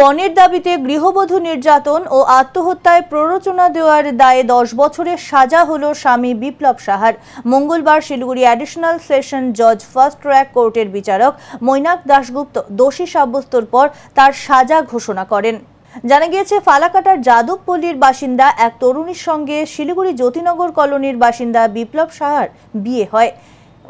পণের দাবিতে গৃহবধূ নির্যাতন ও আত্মহত্যায় প্ররোচনা দেওয়ার দায়ে 10 বছরের সাজা হলো স্বামী বিপ্লব সাহার। মঙ্গলবার শিলিগুড়ি অ্যাডিশনাল সেশন জজ ফার্স্ট ট্র্যাক কোর্টের বিচারক মৈনাক দাশগুপ্ত দোষী সাব্যস্তর পর তার সাজা ঘোষণা করেন। জানা গিয়েছে, ফালাকাটার যাদবপল্লীর বাসিন্দা এক তরুণীর সঙ্গে শিলিগুড়ি জ্যোতিনগর কলোনির বাসিন্দা বিপ্লব সাহার বিয়ে হয়।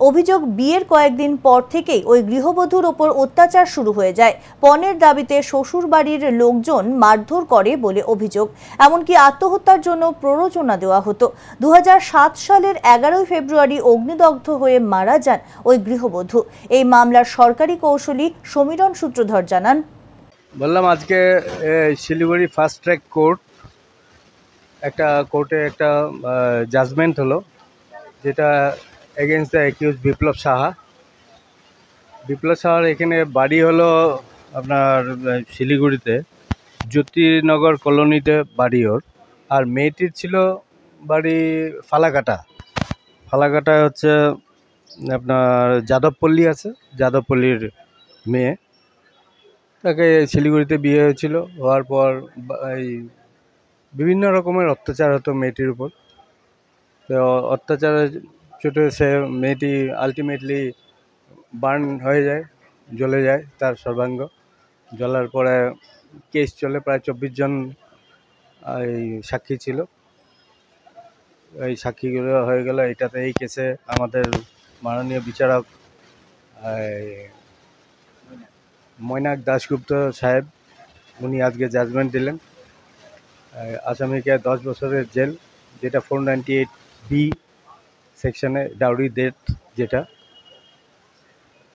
অভিযোগ, বিয়ের কয়েকদিন পর থেকেই ওই গৃহবধূর ওপর অত্যাচার শুরু হয়ে যায়। পণের দাবিতে শ্বশুর বাড়ির লোকজন মারধর করে বলে অভিযোগ। এমনকি আত্মহত্যার জন্য প্ররোচনা দেওয়া হতো। 2007 সালের 11 ফেব্রুয়ারি অগ্নিদগ্ধ হয়ে মারা যান ওই গৃহবধূ। এই মামলার সরকারি কৌঁসুলি সমীরণ সূত্রধর জানান, বললাম আজকে শিলিগুড়ি ফার্স্ট ট্র্যাক কোর্টে একটা জাজমেন্ট হলো, যেটা এগেনস্ট দ্য অ্যাকিউজ বিপ্লব সাহা। বিপ্লব সাহার এখানে বাড়ি হলো আপনার শিলিগুড়িতে জ্যোতিনগর কলোনিতে বাড়ি ওর, আর মেয়েটির ছিল বাড়ি ফালাকাটা হচ্ছে আপনার যাদবপল্লী আছে, যাদবপল্লীর মেয়ে। তাকে শিলিগুড়িতে বিয়ে হয়েছিল, হওয়ার পর এই বিভিন্ন রকমের অত্যাচার হতো মেয়েটির উপর। তো অত্যাচারের চোটে মেয়েটি আলটিমেটলি বার্ন হয়ে যায়, জ্বলে যায় তার সর্বাঙ্গ। জ্বলার পরে কেস চলে, প্রায় 24 জন এই সাক্ষী ছিল। এই সাক্ষীগুলো হয়ে গেল। এই কেসে আমাদের মাননীয় বিচারক মৈনাক দাশগুপ্ত সাহেব, উনি আজকে জাজমেন্ট দিলেন। আসামিকে 10 বছরের জেল, যেটা 498B সেকশনে ডাউরি ডেথ, যেটা